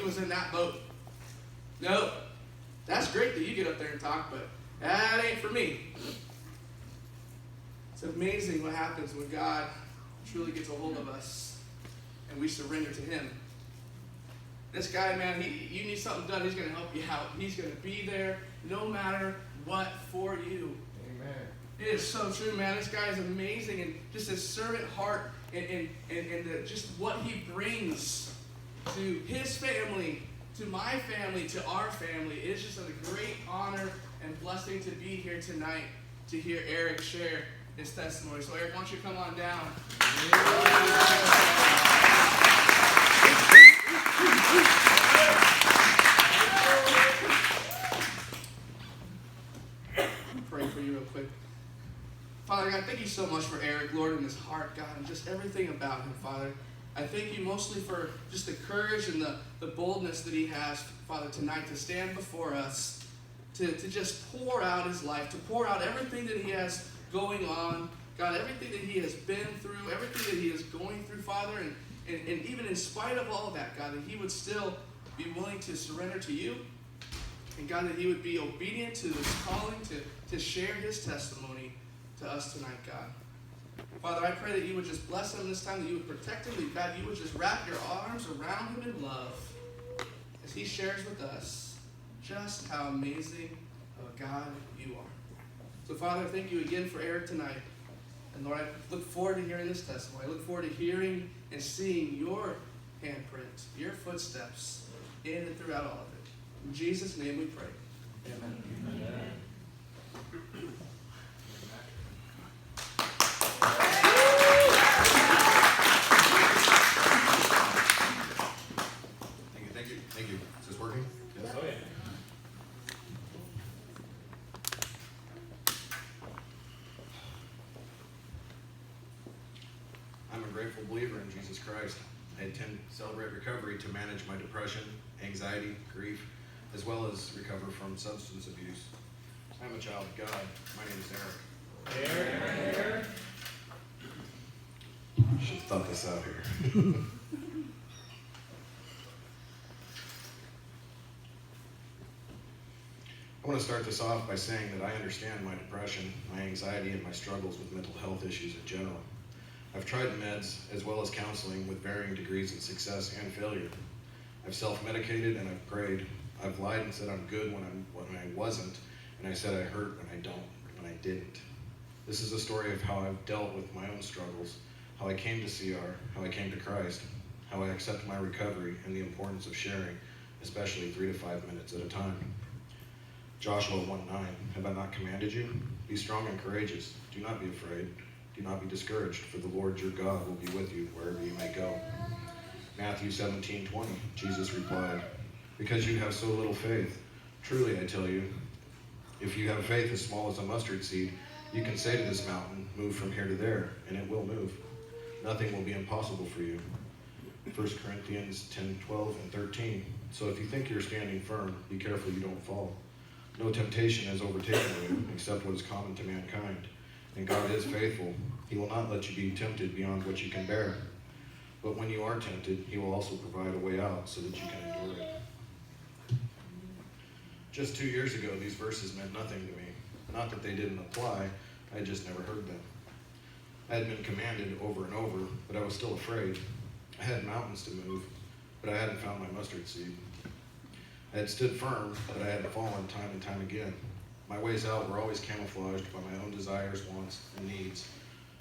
was in that boat. No, that's great that you get up there and talk, but that ain't for me. It's amazing what happens when God truly gets a hold of us and we surrender to him. This guy, man, you need something done, he's going to help you out. He's going to be there no matter what for you. Amen. It is so true, man. This guy is amazing, and just his servant heart and just what he brings to his family, to my family, to our family. It is just a great honor and blessing to be here tonight to hear Eric share his testimony. So Eric, why don't you come on down? Pray for you real quick. Father God, thank you so much for Eric, Lord, and his heart, God, and just everything about him, Father. I thank you mostly for just the courage and the boldness that he has, Father, tonight to stand before us, to just pour out his life, to pour out everything that he has going on, God, everything that he has been through, everything that he is going through, Father, and even in spite of all that, God, that he would still be willing to surrender to you, and God, that he would be obedient to this calling to share his testimony to us tonight, God. Father, I pray that you would just bless him this time, that you would protect him, that God, you would just wrap your arms around him in love as he shares with us just how amazing of a God you are. So, Father, thank you again for Eric tonight. And Lord, I look forward to hearing this testimony. I look forward to hearing and seeing your handprint, your footsteps in and throughout all of it. In Jesus' name we pray. Amen. Amen. Thank you. Is this working? Yes. Oh, yeah. I'm a grateful believer in Jesus Christ. I intend to celebrate recovery to manage my depression, anxiety, grief, as well as recover from substance abuse. I'm a child of God. My name is Eric. Eric. I should have thought this out here. I want to start this off by saying that I understand my depression, my anxiety, and my struggles with mental health issues in general. I've tried meds as well as counseling with varying degrees of success and failure. I've self-medicated and I've prayed. I've lied and said I'm good when I wasn't, and I said I hurt when I didn't. This is a story of how I've dealt with my own struggles, how I came to CR, how I came to Christ, how I accept my recovery, and the importance of sharing, especially 3 to 5 minutes at a time. Joshua 1:9, have I not commanded you? Be strong and courageous. Do not be afraid. Do not be discouraged, for the Lord your God will be with you wherever you may go. Matthew 17:20, Jesus replied, because you have so little faith. Truly I tell you, if you have faith as small as a mustard seed, you can say to this mountain, move from here to there, and it will move. Nothing will be impossible for you. 1 Corinthians 10:12 and 13, so if you think you're standing firm, be careful you don't fall. No temptation has overtaken you, except what is common to mankind. And God is faithful. He will not let you be tempted beyond what you can bear. But when you are tempted, he will also provide a way out so that you can endure it. Just 2 years ago, these verses meant nothing to me. Not that they didn't apply, I had just never heard them. I had been commanded over and over, but I was still afraid. I had mountains to move, but I hadn't found my mustard seed. I had stood firm, but I had fallen time and time again. My ways out were always camouflaged by my own desires, wants, and needs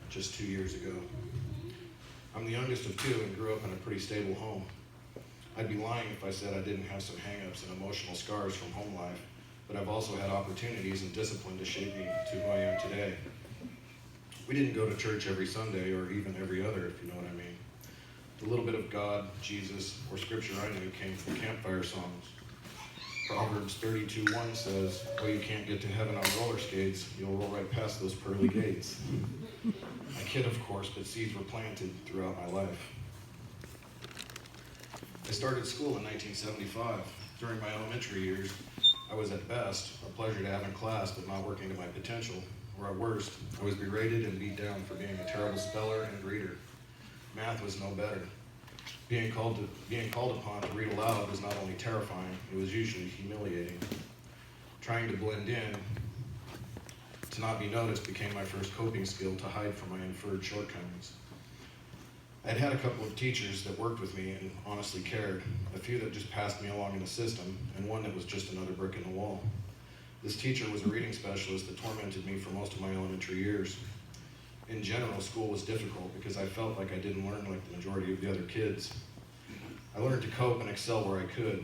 just 2 years ago. I'm the youngest of two and grew up in a pretty stable home. I'd be lying if I said I didn't have some hang-ups and emotional scars from home life, but I've also had opportunities and discipline to shape me to who I am today. We didn't go to church every Sunday or even every other, if you know what I mean. The little bit of God, Jesus, or scripture I knew came from campfire songs. Proverbs 32:1 says, well, you can't get to heaven on roller skates, you'll roll right past those pearly gates. I kid, of course, but seeds were planted throughout my life. I started school in 1975. During my elementary years, I was at best a pleasure to have in class, but not working to my potential, or at worst, I was berated and beat down for being a terrible speller and reader. Math was no better. Being called upon to read aloud was not only terrifying, it was usually humiliating. Trying to blend in, to not be noticed, became my first coping skill to hide from my inferred shortcomings. I'd had a couple of teachers that worked with me and honestly cared, a few that just passed me along in the system, and one that was just another brick in the wall. This teacher was a reading specialist that tormented me for most of my elementary years. In general, school was difficult because I felt like I didn't learn like the majority of the other kids. I learned to cope and excel where I could,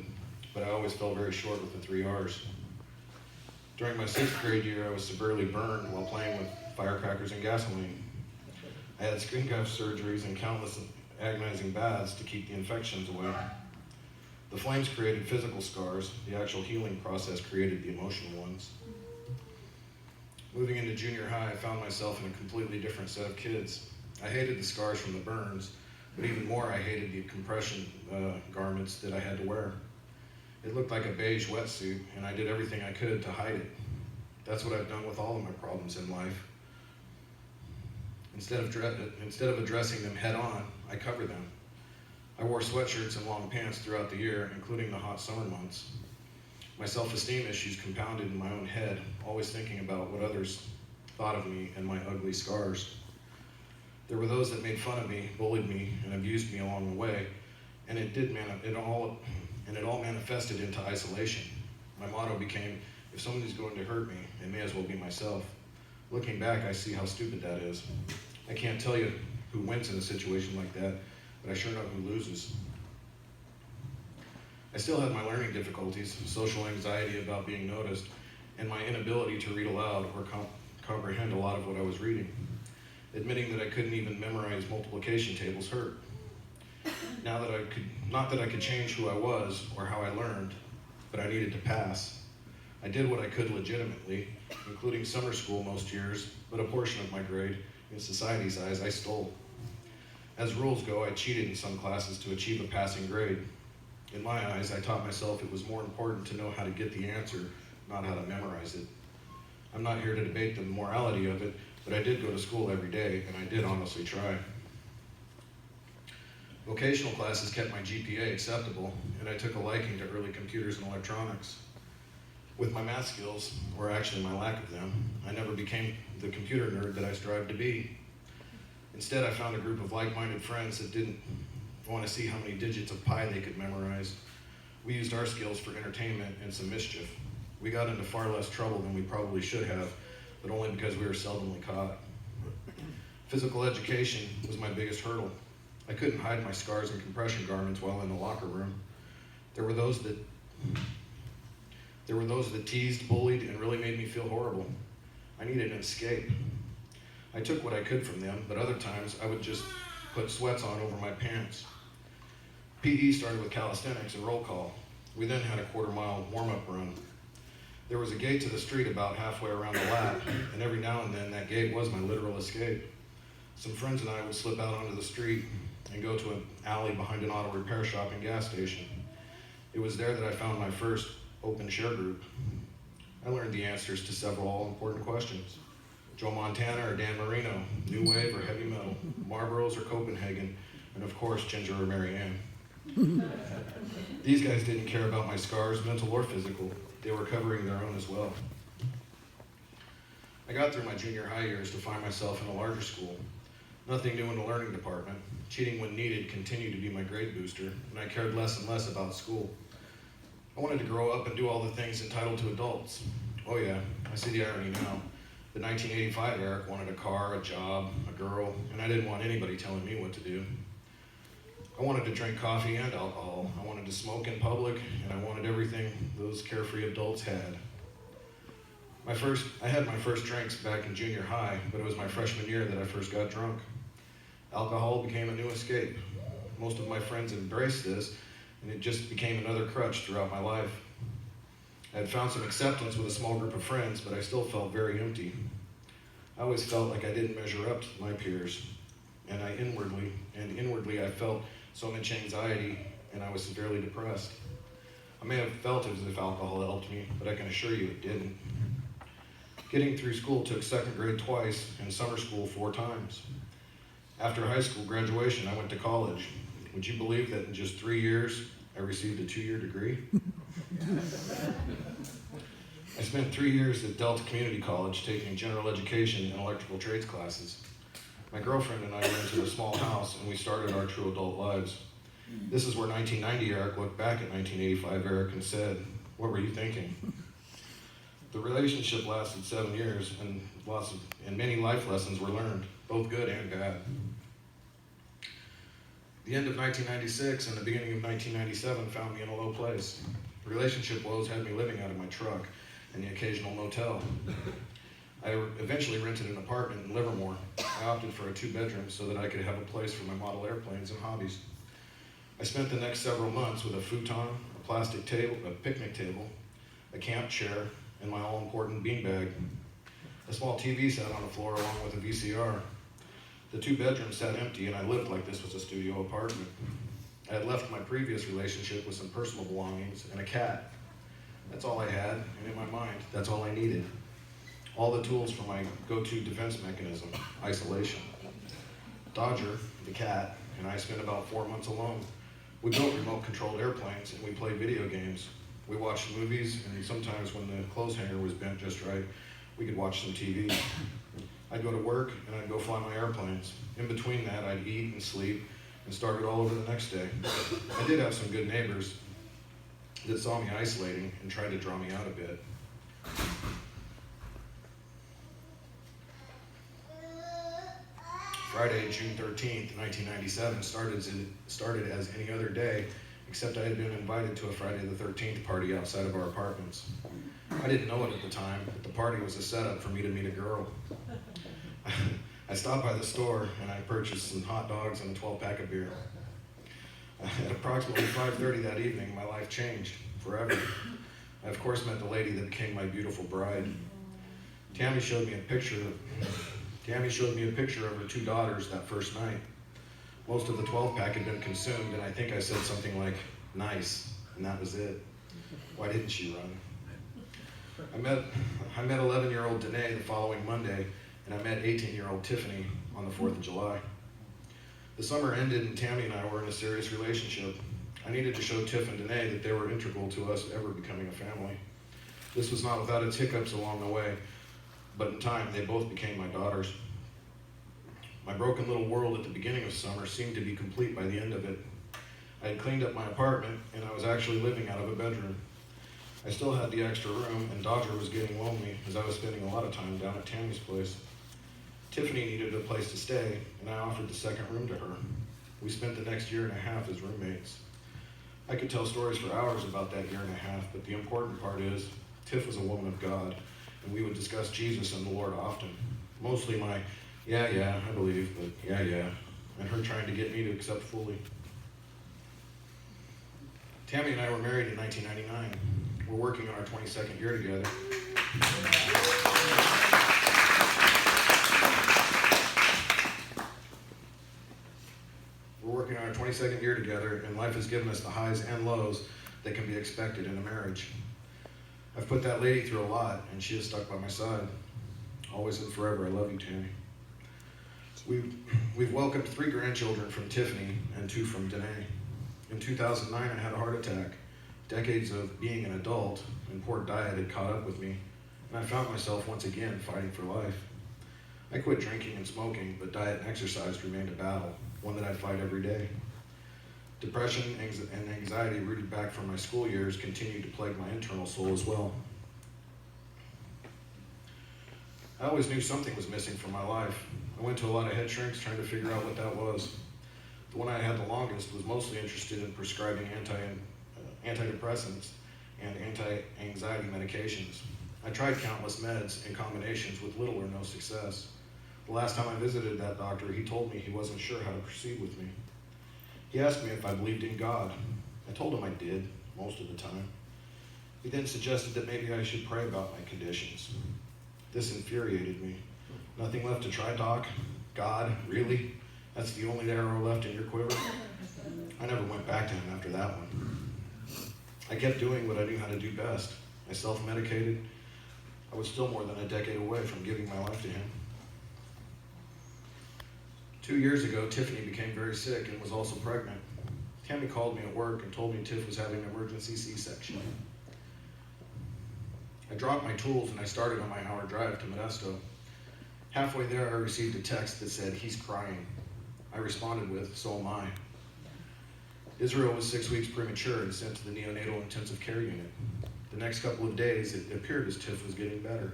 but I always fell very short with the 3 R's. During my 6th grade year, I was severely burned while playing with firecrackers and gasoline. I had skin graft surgeries and countless agonizing baths to keep the infections away. The flames created physical scars. The actual healing process created the emotional ones. Moving into junior high, I found myself in a completely different set of kids. I hated the scars from the burns, but even more, I hated the compression garments that I had to wear. It looked like a beige wetsuit, and I did everything I could to hide it. That's what I've done with all of my problems in life. Instead of addressing them head on, I cover them. I wore sweatshirts and long pants throughout the year, including the hot summer months. My self-esteem issues compounded in my own head, always thinking about what others thought of me and my ugly scars. There were those that made fun of me, bullied me, and abused me along the way, and it all manifested into isolation. My motto became, if somebody's going to hurt me, it may as well be myself. Looking back, I see how stupid that is. I can't tell you who wins in a situation like that, but I sure know who loses. I still had my learning difficulties, social anxiety about being noticed, and my inability to read aloud or comprehend a lot of what I was reading. Admitting that I couldn't even memorize multiplication tables hurt. Not that I could change who I was or how I learned, but I needed to pass. I did what I could legitimately, including summer school most years, but a portion of my grade, in society's eyes, I stole. As rules go, I cheated in some classes to achieve a passing grade. In my eyes, I taught myself it was more important to know how to get the answer, not how to memorize it. I'm not here to debate the morality of it, but I did go to school every day, and I did honestly try. Vocational classes kept my GPA acceptable, and I took a liking to early computers and electronics. With my math skills, or actually my lack of them, I never became the computer nerd that I strived to be. Instead, I found a group of like-minded friends that didn't want to see how many digits of pi they could memorize. We used our skills for entertainment and some mischief. We got into far less trouble than we probably should have, but only because we were seldomly caught. Physical education was my biggest hurdle. I couldn't hide my scars and compression garments while in the locker room. There were those that teased, bullied, and really made me feel horrible. I needed an escape. I took what I could from them, but other times I would just put sweats on over my pants. PE started with calisthenics and roll call. We then had a quarter-mile warm-up run. There was a gate to the street about halfway around the lap, and every now and then that gate was my literal escape. Some friends and I would slip out onto the street and go to an alley behind an auto repair shop and gas station. It was there that I found my first open share group. I learned the answers to several all-important questions. Joe Montana or Dan Marino, New Wave or Heavy Metal, Marlboros or Copenhagen, and of course, Ginger or Mary Ann. These guys didn't care about my scars, mental or physical. They were covering their own as well. I got through my junior high years to find myself in a larger school. Nothing new in the learning department. Cheating when needed continued to be my grade booster, and I cared less and less about school. I wanted to grow up and do all the things entitled to adults. Oh yeah, I see the irony now. The 1985 Eric wanted a car, a job, a girl, and I didn't want anybody telling me what to do. I wanted to drink coffee and alcohol. I wanted to smoke in public, and I wanted everything those carefree adults had. I had my first drinks back in junior high, but it was my freshman year that I first got drunk. Alcohol became a new escape. Most of my friends embraced this, and it just became another crutch throughout my life. I had found some acceptance with a small group of friends, but I still felt very empty. I always felt like I didn't measure up to my peers, and inwardly I felt so much anxiety, and I was severely depressed. I may have felt as if alcohol helped me, but I can assure you it didn't. Getting through school took second grade twice and summer school 4 times. After high school graduation, I went to college. would you believe that in just 3 years, I received a 2-year degree? I spent 3 years at Delta Community College taking general education and electrical trades classes. My girlfriend and I rented a small house and we started our true adult lives. This is where 1990 Eric looked back at 1985 Eric and said, "What were you thinking?" The relationship lasted 7 years and many life lessons were learned, both good and bad. The end of 1996 and the beginning of 1997 found me in a low place. Relationship woes had me living out of my truck and the occasional motel. I eventually rented an apartment in Livermore. I opted for a 2-bedroom so that I could have a place for my model airplanes and hobbies. I spent the next several months with a futon, a plastic table, a picnic table, a camp chair, and my all-important beanbag. A small TV sat on the floor along with a VCR. The 2 bedrooms sat empty and I lived like this was a studio apartment. I had left my previous relationship with some personal belongings and a cat. That's all I had, and in my mind, that's all I needed. All the tools for my go-to defense mechanism, isolation. Dodger, the cat, and I spent about 4 months alone. We built remote-controlled airplanes and we played video games. We watched movies, and sometimes when the clothes hanger was bent just right, we could watch some TV. I'd go to work and I'd go fly my airplanes. In between that, I'd eat and sleep and start it all over the next day. I did have some good neighbors that saw me isolating and tried to draw me out a bit. Friday, June 13th, 1997 started as any other day, except I had been invited to a Friday the 13th party outside of our apartments. I didn't know it at the time, but the party was a setup for me to meet a girl. I stopped by the store and I purchased some hot dogs and a 12-pack of beer. At approximately 5:30 that evening, my life changed forever. I of course met the lady that became my beautiful bride. Tammy showed me a picture of her 2 daughters that first night. Most of the 12-pack had been consumed, and I think I said something like, "Nice," and that was it. Why didn't she run? I met 11-year-old Danae the following Monday, and I met 18-year-old Tiffany on the 4th of July. The summer ended and Tammy and I were in a serious relationship. I needed to show Tiff and Danae that they were integral to us ever becoming a family. This was not without its hiccups along the way, but in time they both became my daughters. My broken little world at the beginning of summer seemed to be complete by the end of it. I had cleaned up my apartment and I was actually living out of a bedroom. I still had the extra room and Dodger was getting lonely as I was spending a lot of time down at Tammy's place. Tiffany needed a place to stay and I offered the second room to her. We spent the next year and a half as roommates. I could tell stories for hours about that year and a half, but the important part is Tiff was a woman of God and we would discuss Jesus and the Lord often. Mostly my, yeah, I believe, but yeah, and her trying to get me to accept fully. Tammy and I were married in 1999. We're working on our 22nd year together. We're working on our 22nd year together, and life has given us the highs and lows that can be expected in a marriage. I've put that lady through a lot, and she has stuck by my side. Always and forever, I love you, Tammy. We've welcomed 3 grandchildren from Tiffany and 2 from Danae. In 2009, I had a heart attack. Decades of being an adult and poor diet had caught up with me, and I found myself once again fighting for life. I quit drinking and smoking, but diet and exercise remained a battle, one that I fight every day. Depression and anxiety rooted back from my school years continued to plague my internal soul as well. I always knew something was missing from my life. I went to a lot of head shrinks trying to figure out what that was. The one I had the longest was mostly interested in prescribing antidepressants and anti-anxiety medications. I tried countless meds and combinations with little or no success. The last time I visited that doctor, he told me he wasn't sure how to proceed with me. He asked me if I believed in God. I told him I did, most of the time. He then suggested that maybe I should pray about my conditions. This infuriated me. Nothing left to try, Doc? God, really? That's the only arrow left in your quiver? I never went back to him after that one. I kept doing what I knew how to do best. I self-medicated. I was still more than a decade away from giving my life to him. 2 years ago, Tiffany became very sick and was also pregnant. Tammy called me at work and told me Tiff was having an emergency C-section. I dropped my tools and I started on my hour drive to Modesto. Halfway there, I received a text that said, "He's crying." I responded with, "So am I." Israel was 6 weeks premature and sent to the neonatal intensive care unit. The next couple of days, it appeared as Tiff was getting better.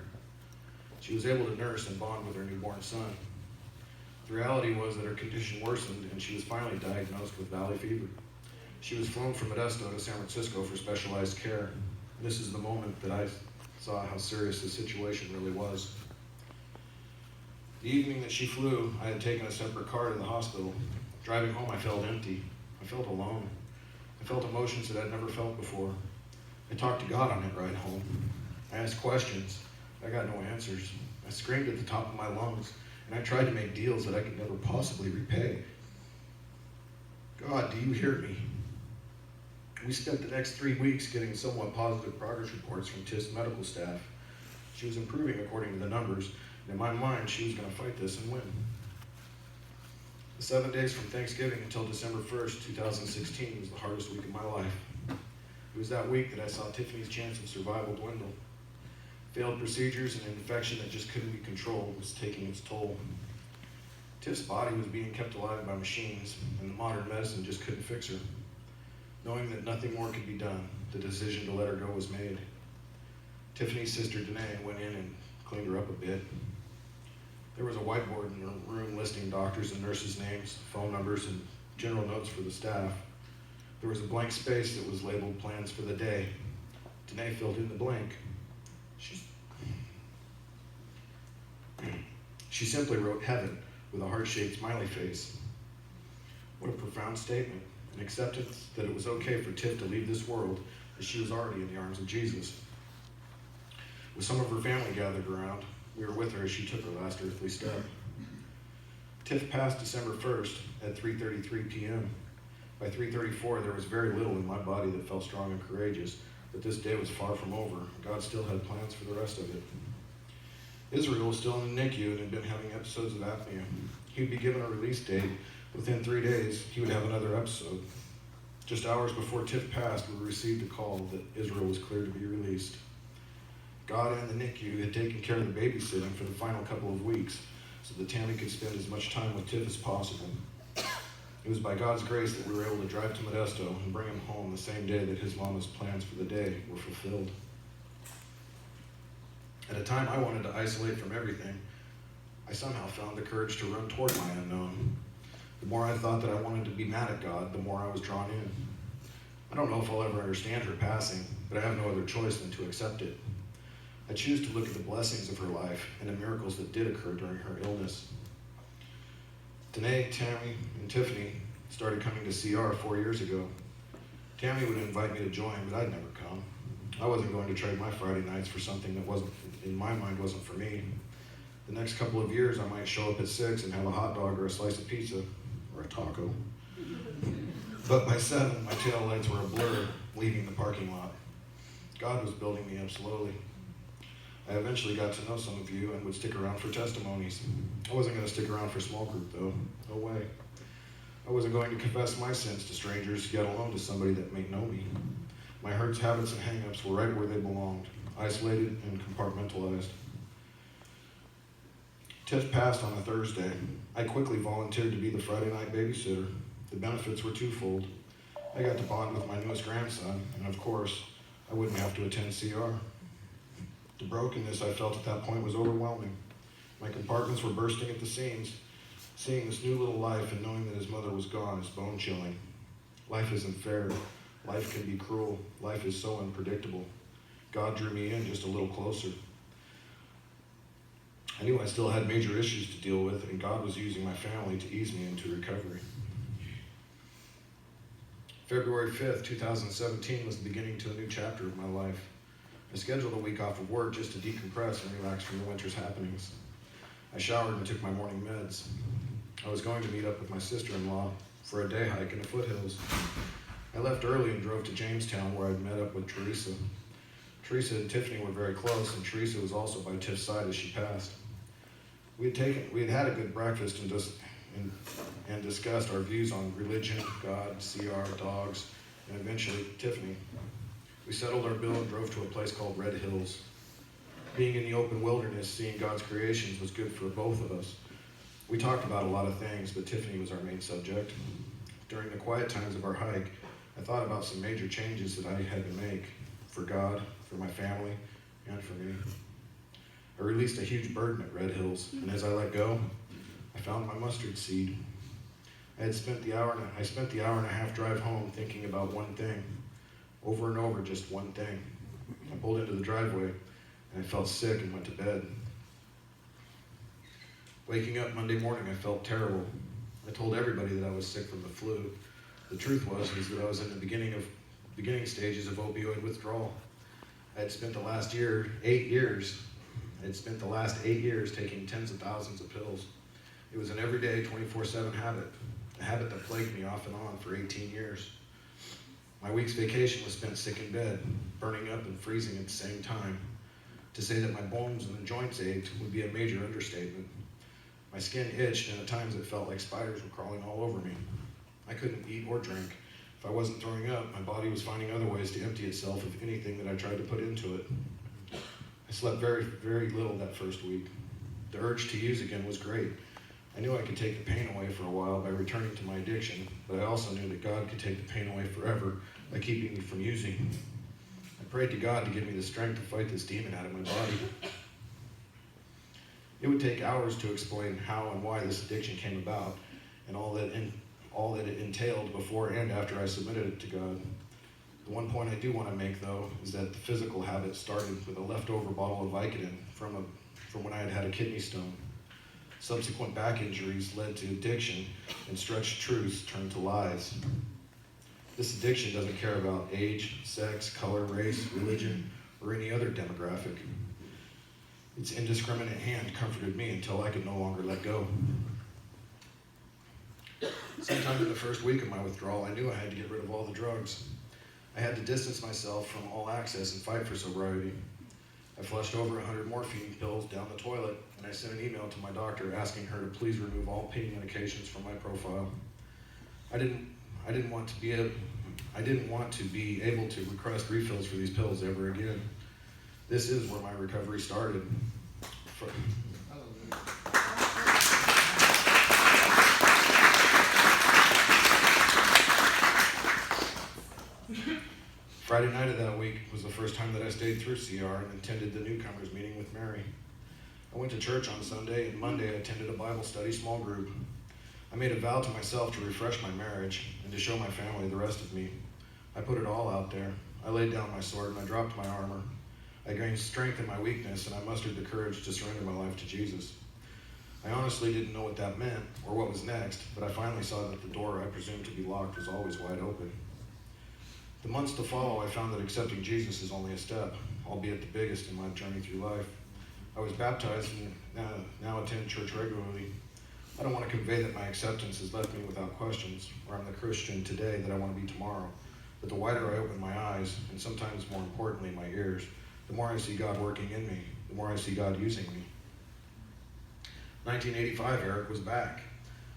She was able to nurse and bond with her newborn son. The reality was that her condition worsened and she was finally diagnosed with valley fever. She was flown from Modesto to San Francisco for specialized care. This is the moment that I saw how serious the situation really was. The evening that she flew, I had taken a separate car to the hospital. Driving home, I felt empty. I felt alone. I felt emotions that I'd never felt before. I talked to God on that ride home. I asked questions. I got no answers. I screamed at the top of my lungs, and I tried to make deals that I could never possibly repay. God, do you hear me? We spent the next 3 weeks getting somewhat positive progress reports from Tiff's medical staff. She was improving according to the numbers, and in my mind, she was going to fight this and win. The 7 days from Thanksgiving until December 1st, 2016 was the hardest week of my life. It was that week that I saw Tiffany's chance of survival dwindle. Failed procedures and an infection that just couldn't be controlled was taking its toll. Tiff's body was being kept alive by machines, and the modern medicine just couldn't fix her. Knowing that nothing more could be done, the decision to let her go was made. Tiffany's sister Danae went in and cleaned her up a bit. There was a whiteboard in her room listing doctors' and nurses' names, phone numbers, and general notes for the staff. There was a blank space that was labeled plans for the day. Danae filled in the blank. She simply wrote heaven with a heart-shaped smiley face. What a profound statement, an acceptance that it was okay for Tiff to leave this world as she was already in the arms of Jesus. With some of her family gathered around, we were with her as she took her last earthly step. Tiff passed December 1st at 3:33 p.m. By 3:34, there was very little in my body that felt strong and courageous, but this day was far from over. God still had plans for the rest of it. Israel was still in the NICU and had been having episodes of apnea. He would be given a release date. Within 3 days, he would have another episode. Just hours before Tiff passed, we received a call that Israel was cleared to be released. God and the NICU had taken care of the babysitting for the final couple of weeks so that Tammy could spend as much time with Tiff as possible. It was by God's grace that we were able to drive to Modesto and bring him home the same day that his mama's plans for the day were fulfilled. At a time I wanted to isolate from everything, I somehow found the courage to run toward my unknown. The more I thought that I wanted to be mad at God, the more I was drawn in. I don't know if I'll ever understand her passing, but I have no other choice than to accept it. I choose to look at the blessings of her life and the miracles that did occur during her illness. Danae, Tammy, and Tiffany started coming to CR 4 years ago. Tammy would invite me to join, but I'd never come. I wasn't going to trade my Friday nights for something that wasn't, in my mind, wasn't for me. The next couple of years, I might show up at 6 and have a hot dog or a slice of pizza, or a taco. But by 7, my tail lights were a blur, leaving the parking lot. God was building me up slowly. I eventually got to know some of you and would stick around for testimonies. I wasn't going to stick around for small group, though. No way. I wasn't going to confess my sins to strangers, yet alone to somebody that may know me. My hurts, habits, and hang-ups were right where they belonged, isolated and compartmentalized. Tiff passed on a Thursday. I quickly volunteered to be the Friday night babysitter. The benefits were twofold. I got to bond with my newest grandson, and of course, I wouldn't have to attend CR. The brokenness I felt at that point was overwhelming. My compartments were bursting at the seams. Seeing this new little life and knowing that his mother was gone is bone-chilling. Life isn't fair. Life can be cruel. Life is so unpredictable. God drew me in just a little closer. I knew I still had major issues to deal with, and God was using my family to ease me into recovery. February 5th, 2017 was the beginning to a new chapter of my life. I scheduled a week off of work just to decompress and relax from the winter's happenings. I showered and took my morning meds. I was going to meet up with my sister-in-law for a day hike in the foothills. I left early and drove to Jamestown, where I'd met up with Teresa. Teresa and Tiffany were very close, and Teresa was also by Tiff's side as she passed. We had had a good breakfast and just and discussed our views on religion, God, CR, dogs, and eventually Tiffany. We settled our bill and drove to a place called Red Hills. Being in the open wilderness, seeing God's creations was good for both of us. We talked about a lot of things, but Tiffany was our main subject. During the quiet times of our hike, I thought about some major changes that I had to make for God, for my family, and for me. I released a huge burden at Red Hills, and as I let go, I found my mustard seed. I spent the hour and a half drive home thinking about one thing, over and over, just one thing. I pulled into the driveway, and I felt sick and went to bed. Waking up Monday morning, I felt terrible. I told everybody that I was sick from the flu. The truth was that I was in the beginning stages of opioid withdrawal. I had spent the last 8 years taking tens of thousands of pills. It was an everyday 24/7 habit, a habit that plagued me off and on for 18 years. My week's vacation was spent sick in bed, burning up and freezing at the same time. To say that my bones and the joints ached would be a major understatement. My skin itched, and at times it felt like spiders were crawling all over me. I couldn't eat or drink. If I wasn't throwing up, my body was finding other ways to empty itself of anything that I tried to put into it. I slept very, very little that first week. The urge to use again was great. I knew I could take the pain away for a while by returning to my addiction, but I also knew that God could take the pain away forever by keeping me from using. I prayed to God to give me the strength to fight this demon out of my body. It would take hours to explain how and why this addiction came about and all that it entailed before and after I submitted it to God. The one point I do want to make, though, is that the physical habit started with a leftover bottle of Vicodin from when I had a kidney stone. Subsequent back injuries led to addiction, and stretched truths turned to lies. This addiction doesn't care about age, sex, color, race, religion, or any other demographic. Its indiscriminate hand comforted me until I could no longer let go. Sometime in the first week of my withdrawal, I knew I had to get rid of all the drugs. I had to distance myself from all access and fight for sobriety. I flushed over 100 morphine pills down the toilet, and I sent an email to my doctor asking her to please remove all pain medications from my profile. I didn't want to be able to request refills for these pills ever again. This is where my recovery started. Friday night of that week was the first time that I stayed through CR and attended the newcomers meeting with Mary. I went to church on Sunday, and Monday I attended a Bible study small group. I made a vow to myself to refresh my marriage and to show my family the rest of me. I put it all out there. I laid down my sword and I dropped my armor. I gained strength in my weakness, and I mustered the courage to surrender my life to Jesus. I honestly didn't know what that meant or what was next, but I finally saw that the door I presumed to be locked was always wide open. The months to follow, I found that accepting Jesus is only a step, albeit the biggest in my journey through life. I was baptized and now attend church regularly. I don't want to convey that my acceptance has left me without questions, or I'm the Christian today that I want to be tomorrow. But the wider I open my eyes, and sometimes more importantly my ears, the more I see God working in me, the more I see God using me. 1985, Eric was back.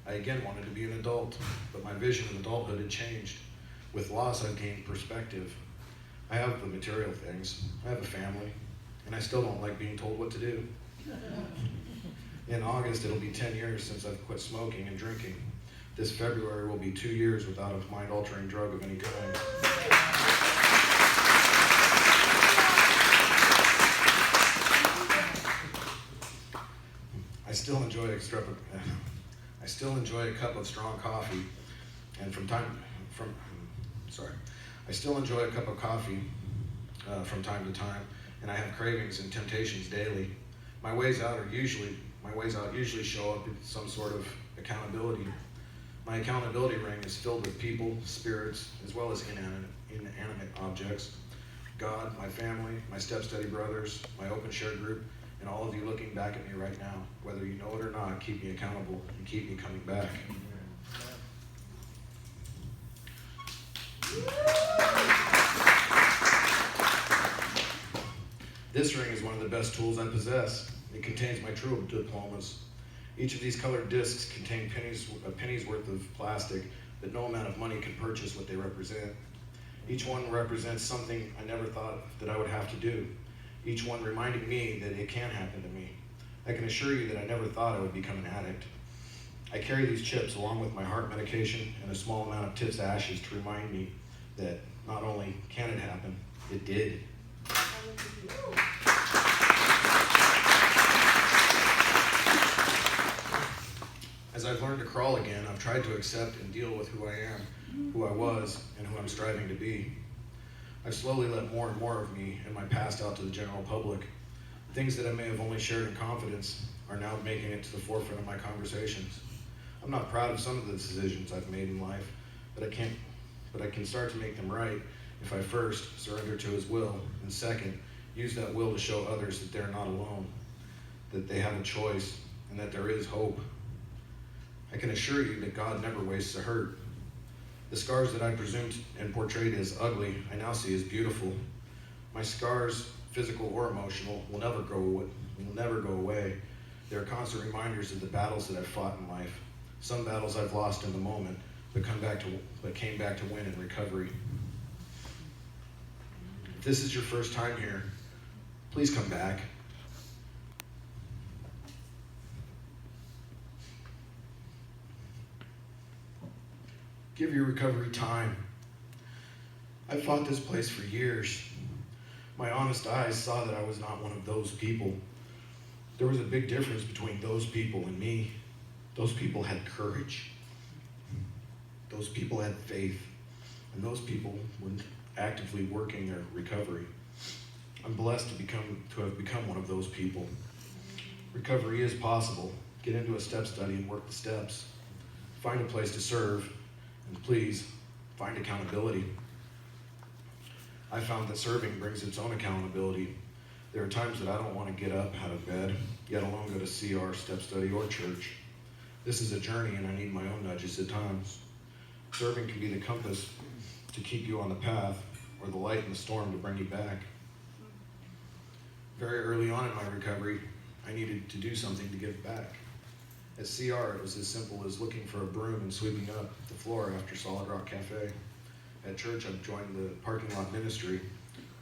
I again wanted to be an adult, but my vision of adulthood had changed. With loss, I've gained perspective. I have the material things, I have a family, and I still don't like being told what to do. In August, it'll be 10 years since I've quit smoking and drinking. This February will be 2 years without a mind-altering drug of any kind. I still enjoy a cup of strong coffee, and from time to time, and I have cravings and temptations daily. My ways out usually show up in some sort of accountability. My accountability ring is filled with people, spirits, as well as inanimate objects. God, my family, my step-steady brothers, my open share group, and all of you looking back at me right now, whether you know it or not, keep me accountable and keep me coming back. This ring is one of the best tools I possess. It contains my true diplomas. Each of these colored discs contain a penny's worth of plastic, but no amount of money can purchase what they represent. Each one represents something I never thought that I would have to do. Each one reminding me that it can happen to me. I can assure you that I never thought I would become an addict. I carry these chips along with my heart medication and a small amount of tips ashes to remind me that not only can it happen, it did. As I've learned to crawl again, I've tried to accept and deal with who I am, who I was, and who I'm striving to be. I've slowly let more and more of me and my past out to the general public. Things that I may have only shared in confidence are now making it to the forefront of my conversations. I'm not proud of some of the decisions I've made in life, but I can start to make them right if I first surrender to His will, and second, use that will to show others that they're not alone, that they have a choice, and that there is hope. I can assure you that God never wastes a hurt. The scars that I presumed and portrayed as ugly, I now see as beautiful. My scars, physical or emotional, will never go away. They are constant reminders of the battles that I've fought in life. Some battles I've lost in the moment, but came back to win in recovery. If this is your first time here, please come back. Give your recovery time. I've fought this place for years. My honest eyes saw that I was not one of those people. There was a big difference between those people and me. Those people had courage. Those people had faith. And those people were actively working their recovery. I'm blessed to have become one of those people. Recovery is possible. Get into a step study and work the steps. Find a place to serve. And please, find accountability. I found that serving brings its own accountability. There are times that I don't want to get up out of bed, yet alone go to CR, step study, or church. This is a journey and I need my own nudges at times. Serving can be the compass to keep you on the path, or the light in the storm to bring you back. Very early on in my recovery, I needed to do something to give back. At CR, it was as simple as looking for a broom and sweeping up the floor after Solid Rock Cafe. At church, I've joined the parking lot ministry.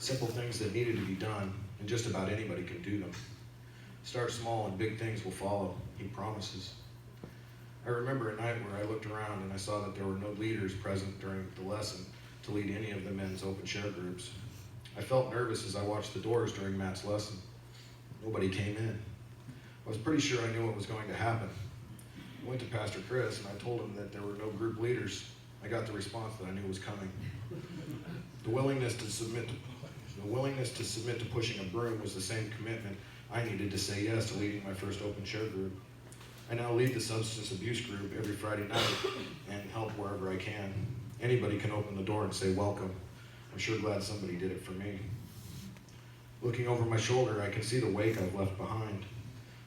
Simple things that needed to be done, and just about anybody can do them. Start small and big things will follow, He promises. I remember a night where I looked around and I saw that there were no leaders present during the lesson to lead any of the men's open share groups. I felt nervous as I watched the doors during Matt's lesson. Nobody came in. I was pretty sure I knew what was going to happen. I went to Pastor Chris and I told him that there were no group leaders. I got the response that I knew was coming. The willingness to submit to pushing a broom was the same commitment I needed to say yes to leading my first open share group. I now lead the substance abuse group every Friday night and help wherever I can. Anybody can open the door and say welcome. I'm sure glad somebody did it for me. Looking over my shoulder, I can see the wake I've left behind.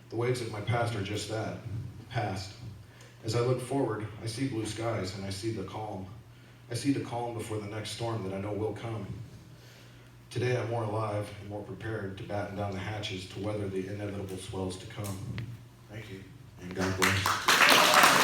The waves of my past are just that, past. As I look forward, I see blue skies and I see the calm. I see the calm before the next storm that I know will come. Today I'm more alive and more prepared to batten down the hatches to weather the inevitable swells to come. Thank you, and God bless.